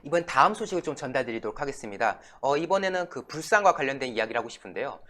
이번 다음 소식을 좀 전달드리도록 하겠습니다. 이번에는 그 불상과 관련된 이야기를 하고 싶은데요.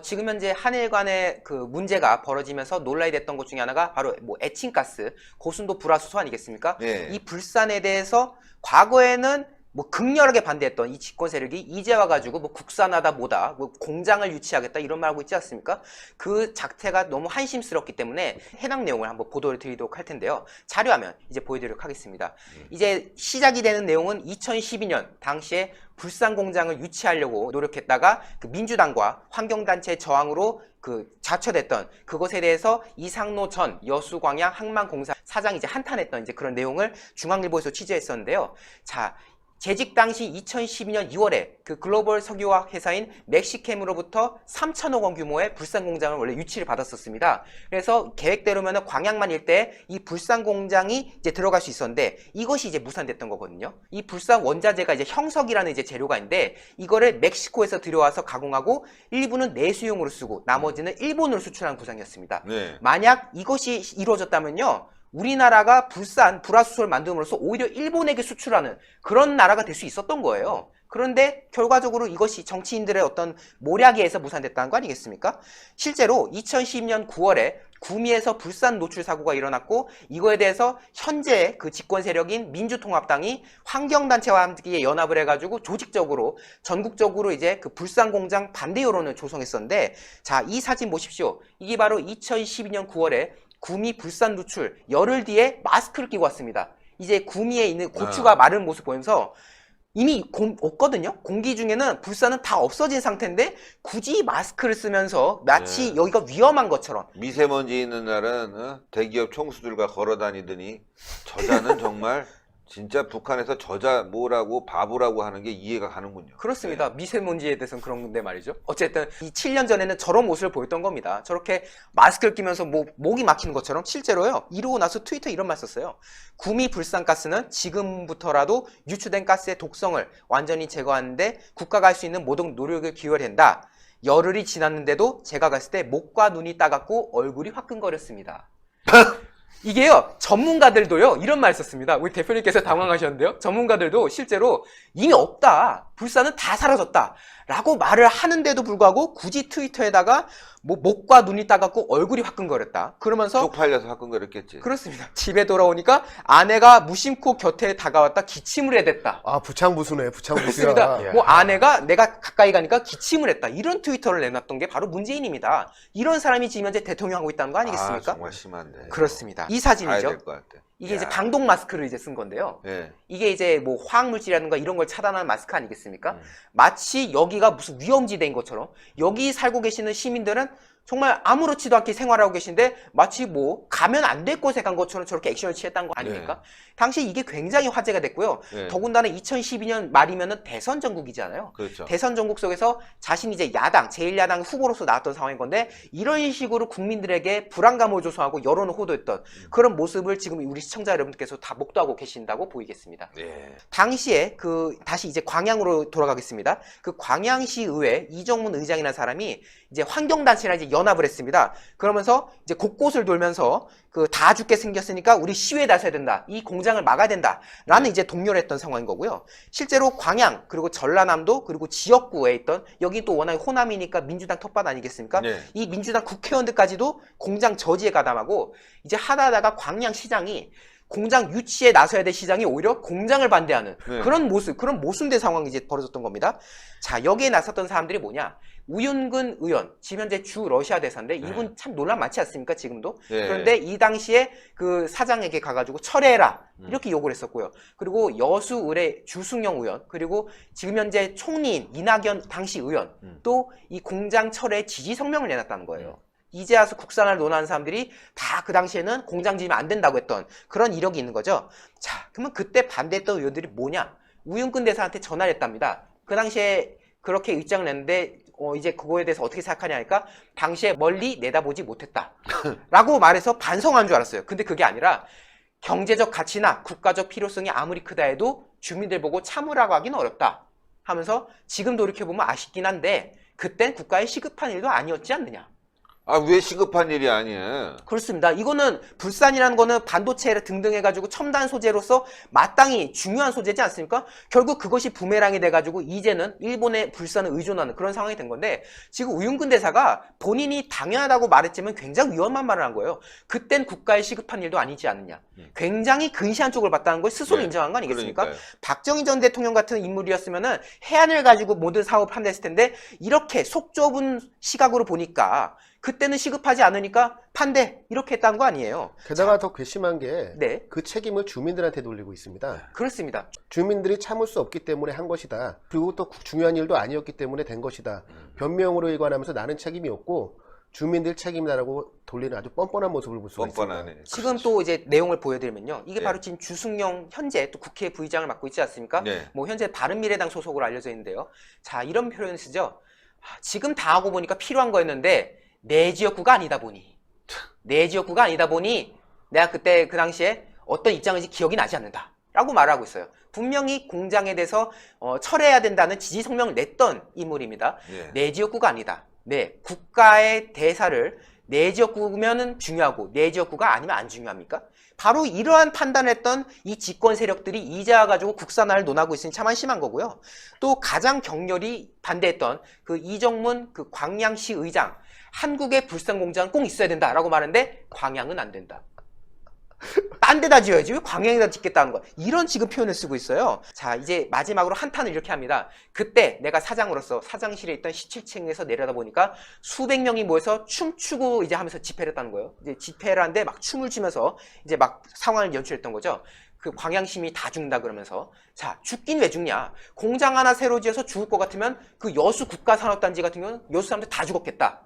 지금 현재 한일 간의 그 문제가 벌어지면서 논란이 됐던 것 중에 하나가 바로 뭐 에칭가스, 고순도 불화수소 아니겠습니까? 네. 이 불산에 대해서 과거에는 뭐 극렬하게 반대했던 이 집권 세력이 이제 와가지고 뭐 국산하다 뭐다, 뭐 공장을 유치하겠다 이런 말 하고 있지 않습니까? 그 작태가 너무 한심스럽기 때문에 해당 내용을 한번 보도를 드리도록 할 텐데요. 자료화면 이제 보여드리도록 하겠습니다. 이제 시작이 되는 내용은 2012년 당시에 불산 공장을 유치하려고 노력했다가 그 민주당과 환경단체의 저항으로 그 자처됐던 그것에 대해서 이상로 전 여수광양 항만공사 사장이 이제 한탄했던 이제 그런 내용을 중앙일보에서 취재했었는데요. 자, 재직 당시 2012년 2월에 그 글로벌 석유화학 회사인 멕시캠으로부터 3천억 원 규모의 불산 공장을 원래 유치를 받았었습니다. 그래서 계획대로면 광양만 일대에 이 불산 공장이 이제 들어갈 수 있었는데 이것이 이제 무산됐던 거거든요. 이 불산 원자재가 이제 형석이라는 이제 재료가 있는데 이거를 멕시코에서 들여와서 가공하고 일부는 내수용으로 쓰고 나머지는 일본으로 수출하는 구상이었습니다. 네. 만약 이것이 이루어졌다면요. 우리나라가 불화수소를 만듦으로써 오히려 일본에게 수출하는 그런 나라가 될 수 있었던 거예요. 그런데 결과적으로 이것이 정치인들의 어떤 모략에 의해서 무산됐다는 거 아니겠습니까? 실제로 2012년 9월에 구미에서 불산 노출 사고가 일어났고 이거에 대해서 현재 그 집권 세력인 민주통합당이 환경단체와 함께 연합을 해가지고 조직적으로 전국적으로 이제 그 불산 공장 반대 여론을 조성했었는데 자, 이 사진 보십시오. 이게 바로 2012년 9월에 구미 불산 누출 열흘 뒤에 마스크를 끼고 왔습니다. 이제 구미에 있는 고추가 마른 모습 보면서 이미 없거든요. 공기 중에는 불산은 다 없어진 상태인데 굳이 마스크를 쓰면서 마치 여기가 위험한 것처럼. 미세먼지 있는 날은 대기업 총수들과 걸어 다니더니 저자는 정말 진짜 북한에서 저자 뭐라고 바보라고 하는 게 이해가 가는군요. 그렇습니다. 미세먼지에 대해서는 그런 건데 말이죠. 어쨌든 이 7년 전에는 저런 모습을 보였던 겁니다. 저렇게 마스크를 끼면서 목이 막히는 것처럼 실제로요. 이러고 나서 트위터에 이런 말 썼어요. 구미 불산가스는 지금부터라도 유출된 가스의 독성을 완전히 제거하는데 국가가 할 수 있는 모든 노력을 기울여야 된다. 열흘이 지났는데도 제가 갔을 때 목과 눈이 따갑고 얼굴이 화끈거렸습니다. 이게요, 전문가들도요, 이런 말 썼습니다. 우리 대표님께서 당황하셨는데요. 전문가들도 실제로 이미 없다. 불산은 다 사라졌다. 라고 말을 하는데도 불구하고 굳이 트위터에다가 뭐 목과 눈이 따갑고 얼굴이 화끈거렸다. 그러면서 쪽팔려서 화끈거렸겠지. 그렇습니다. 집에 돌아오니까 아내가 무심코 곁에 다가왔다 기침을 해댔다. 아, 부창부수네, 부창부수야. 그렇습니다. 뭐 아내가 내가 가까이 가니까 기침을 했다. 이런 트위터를 내놨던 게 바로 문재인입니다. 이런 사람이 지금 현재 대통령하고 있다는 거 아니겠습니까? 아, 정말 심한데. 그렇습니다. 이 가야 사진이죠. 될 것 같아. 이게 이제 야. 방독 마스크를 이제 쓴 건데요. 예. 이게 이제 뭐 화학물질이라든가 이런 걸 차단하는 마스크 아니겠습니까? 마치 여기가 무슨 위험지대인 것처럼 여기 살고 계시는 시민들은 정말 아무렇지도 않게 생활하고 계신데 마치 뭐 가면 안 될 곳에 간 것처럼 저렇게 액션을 취했다는 거 아닙니까? 당시 이게 굉장히 화제가 됐고요. 네. 더군다나 2012년 말이면은 대선 전국이잖아요. 그렇죠. 대선 전국 속에서 자신이 이제 야당, 제1야당 후보로서 나왔던 상황인 건데 이런 식으로 국민들에게 불안감을 조성하고 여론을 호도했던 그런 모습을 지금 우리 시청자 여러분들께서 다 목도하고 계신다고 보이겠습니다. 예. 당시에 다시 이제 광양으로 돌아가겠습니다. 그 광양시 의회 이정문 의장이라는 사람이 이제 환경단체랑 이제 연합을 했습니다. 그러면서 이제 곳곳을 돌면서 그 다 죽게 생겼으니까 우리 시위에 나서야 된다. 이 공장을 막아야 된다. 라는 이제 독려를 했던 상황인 거고요. 실제로 광양 그리고 전라남도 그리고 지역구에 있던 여기 또 워낙에 호남이니까 민주당 텃밭 아니겠습니까? 네. 이 민주당 국회의원들까지도 공장 저지에 가담하고 이제 하다가 광양시장이 공장 유치에 나서야 될 시장이 오히려 공장을 반대하는 그런 모습, 그런 모순된 상황이 이제 벌어졌던 겁니다. 자, 여기에 나섰던 사람들이 뭐냐? 우윤근 의원, 지금 현재 주 러시아 대사인데 이분 참 논란 많지 않습니까? 지금도. 그런데 이 당시에 그 사장에게 가가지고 철회해라 이렇게 요구를 했었고요. 그리고 여수 의뢰 주승용 의원, 그리고 지금 현재 총리인 이낙연 당시 의원 또 이 공장 철회 지지 성명을 내놨다는 거예요. 이제 와서 국산화를 논하는 사람들이 다 그 당시에는 공장 지으면 안 된다고 했던 그런 이력이 있는 거죠. 자, 그러면 그때 반대했던 의원들이 뭐냐? 우윤근 대사한테 전화를 했답니다. 그 당시에 그렇게 입장을 냈는데 이제 그거에 대해서 어떻게 생각하냐 하니까 당시에 멀리 내다보지 못했다. 라고 말해서 반성한 줄 알았어요. 근데 그게 아니라 경제적 가치나 국가적 필요성이 아무리 크다 해도 주민들 보고 참으라고 하기는 어렵다. 하면서 지금 돌이켜보면 아쉽긴 한데 그땐 국가에 시급한 일도 아니었지 않느냐. 아, 왜 시급한 일이 아니야? 그렇습니다. 이거는 불산이라는 거는 반도체 등등 해가지고 첨단 소재로서 마땅히 중요한 소재지 않습니까? 결국 그것이 부메랑이 돼가지고 이제는 일본의 불산을 의존하는 그런 상황이 된 건데, 지금 우윤근 대사가 본인이 당연하다고 말했지만 굉장히 위험한 말을 한 거예요. 그땐 국가에 시급한 일도 아니지 않느냐. 굉장히 근시한 쪽을 봤다는 걸 스스로 네, 인정한 거 아니겠습니까? 그러니까요. 박정희 전 대통령 같은 인물이었으면은 해안을 가지고 모든 사업을 판단했을 텐데, 이렇게 속 좁은 시각으로 보니까 그때는 시급하지 않으니까 판대 이렇게 했다는 거 아니에요. 게다가 더 괘씸한 게 네, 그 책임을 주민들한테 돌리고 있습니다. 그렇습니다. 주민들이 참을 수 없기 때문에 한 것이다. 그리고 또 중요한 일도 아니었기 때문에 된 것이다. 변명으로 일관하면서 나는 책임이 없고 주민들 책임이다라고 돌리는 아주 뻔뻔한 모습을 볼 수가 있습니다. 뻔뻔하네. 지금 또 이제 내용을 보여드리면요. 이게 네. 바로 지금 주승용 현재 또 국회 부의장을 맡고 있지 않습니까? 네. 뭐 현재 바른미래당 소속으로 알려져 있는데요. 자, 이런 표현을 쓰죠. 지금 다 하고 보니까 필요한 거였는데 내 지역구가 아니다 보니 내가 그때 그 당시에 어떤 입장인지 기억이 나지 않는다 라고 말하고 있어요. 분명히 공장에 대해서 철회해야 된다는 지지 성명을 냈던 인물입니다. 네. 내 지역구가 아니다. 네, 국가의 대사를 내 지역구면은 중요하고 내 지역구가 아니면 안 중요합니까? 바로 이러한 판단을 했던 이 집권 세력들이 이제 와가지고 국산화를 논하고 있으니 참 한심한 거고요. 또 가장 격렬히 반대했던 그 이정문 그 광양시 의장, 한국의 불산 공장은 꼭 있어야 된다라고 말하는데 광양은 안 된다. 딴 데다 지어야지 왜 광양에다 짓겠다는 거야. 이런 지금 표현을 쓰고 있어요. 자, 이제 마지막으로 한탄을 이렇게 합니다. 그때 내가 사장으로서 사장실에 있던 17층에서 내려다 보니까 수백 명이 모여서 춤추고 이제 하면서 집회를 했다는 거예요. 이제 집회를 하는데 막 춤을 추면서 이제 막 상황을 연출했던 거죠. 그 광양시민이 다 죽는다 그러면서, 자, 죽긴 왜 죽냐. 공장 하나 새로 지어서 죽을 것 같으면 그 여수 국가산업단지 같은 경우는 여수 사람들 다 죽었겠다.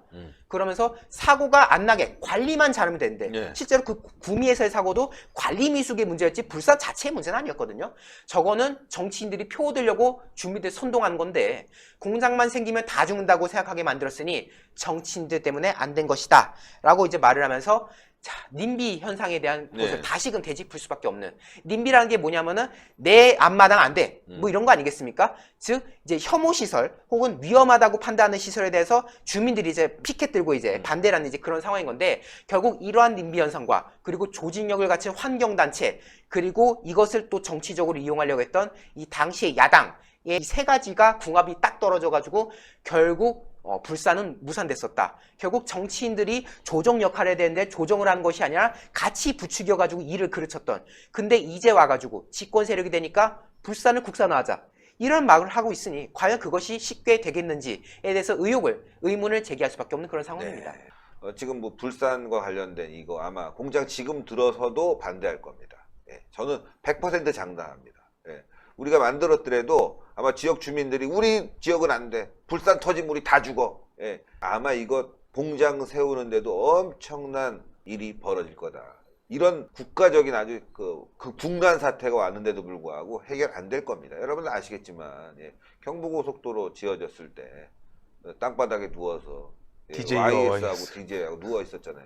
그러면서 사고가 안 나게 관리만 잘하면 되는데, 네. 실제로 그 구미에서의 사고도 관리 미숙의 문제였지 불산 자체의 문제는 아니었거든요. 저거는 정치인들이 표 얻으려고 주민들 선동한 건데, 공장만 생기면 다 죽는다고 생각하게 만들었으니 정치인들 때문에 안 된 것이다 라고 이제 말을 하면서, 자, 님비 현상에 대한 네. 것을 다시금 되짚을 수밖에 없는. 님비라는 게 뭐냐면은 내 앞마당 안 돼. 뭐 이런 거 아니겠습니까? 즉 이제 혐오 시설 혹은 위험하다고 판단하는 시설에 대해서 주민들이 이제 피켓 들고 이제 반대라는 이제 그런 상황인 건데, 결국 이러한 님비 현상과 그리고 조직력을 갖춘 환경 단체, 그리고 이것을 또 정치적으로 이용하려고 했던 이 당시의 야당, 이 세 가지가 궁합이 딱 떨어져 가지고 결국 불산은 무산됐었다. 결국 정치인들이 조정 역할을 해야 되는데 조정을 하는 것이 아니라 같이 부추겨가지고 일을 그르쳤던. 근데 이제 와가지고 집권 세력이 되니까 불산을 국산화하자. 이런 말을 하고 있으니 과연 그것이 쉽게 되겠는지에 대해서 의문을 제기할 수밖에 없는 그런 상황입니다. 네. 지금 뭐 불산과 관련된 이거 아마 공장 지금 들어서도 반대할 겁니다. 예, 저는 100% 장담합니다. 예, 우리가 만들었더라도 아마 지역 주민들이 우리 지역은 안 돼. 불산 터지면 우리 다 죽어. 예, 아마 이거 공장 세우는데도 엄청난 일이 벌어질 거다. 이런 국가적인 아주 그 분간 사태가 왔는데도 불구하고 해결 안 될 겁니다. 여러분들 아시겠지만 경부고속도로 지어졌을 때 땅바닥에 누워서 YS하고 DJ하고 누워 있었잖아요.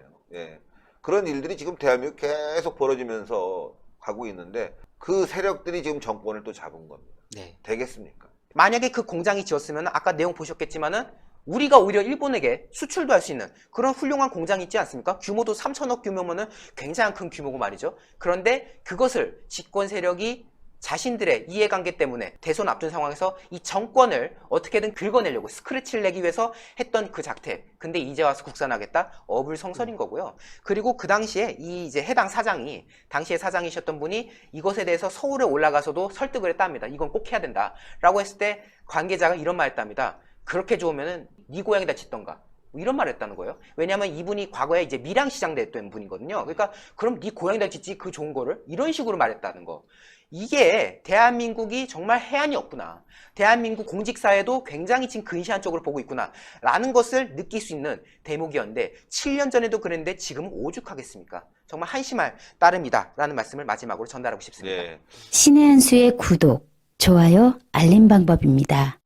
그런 일들이 지금 대한민국 계속 벌어지면서 가고 있는데 그 세력들이 지금 정권을 또 잡은 겁니다. 네. 되겠습니까? 만약에 그 공장이 지었으면 아까 내용 보셨겠지만은 우리가 오히려 일본에게 수출도 할 수 있는 그런 훌륭한 공장이 있지 않습니까? 규모도 3천억 규모면은 굉장히 큰 규모고 말이죠. 그런데 그것을 집권 세력이 자신들의 이해관계 때문에 대선 앞둔 상황에서 이 정권을 어떻게든 긁어내려고 스크래치를 내기 위해서 했던 그 작태. 근데 이제 와서 국산하겠다? 어불성설인 거고요. 그리고 그 당시에 이 이제 해당 사장이, 당시에 사장이셨던 분이 이것에 대해서 서울에 올라가서도 설득을 했답니다. 이건 꼭 해야 된다. 라고 했을 때 관계자가 이런 말 했답니다. 그렇게 좋으면은 네 고향에다 짓던가. 이런 말을 했다는 거예요. 왜냐하면 이분이 과거에 이제 밀양시장 됐던 분이거든요. 그러니까 그럼 네 고향에다 짓지 그 좋은 거를? 이런 식으로 말했다는 거. 이게 대한민국이 정말 해안이 없구나. 대한민국 공직사회도 굉장히 지금 근시한 쪽으로 보고 있구나. 라는 것을 느낄 수 있는 대목이었는데 7년 전에도 그랬는데 지금은 오죽하겠습니까? 정말 한심할 따름이다. 라는 말씀을 마지막으로 전달하고 싶습니다. 네. 신의 한 수의 구독, 좋아요, 알림 방법입니다.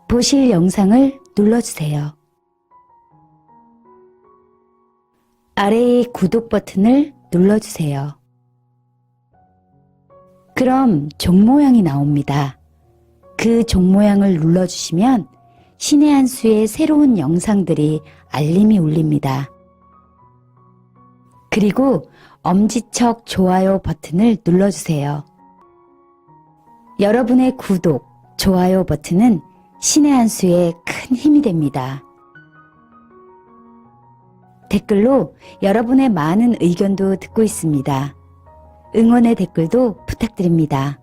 보실 영상을 눌러주세요. 아래의 구독 버튼을 눌러주세요. 그럼 종 모양이 나옵니다. 그 종 모양을 눌러주시면 신의 한 수의 새로운 영상들이 알림이 울립니다. 그리고 엄지척 좋아요 버튼을 눌러주세요. 여러분의 구독, 좋아요 버튼은 신의 한 수에 큰 힘이 됩니다. 댓글로 여러분의 많은 의견도 듣고 있습니다. 응원의 댓글도 부탁드립니다.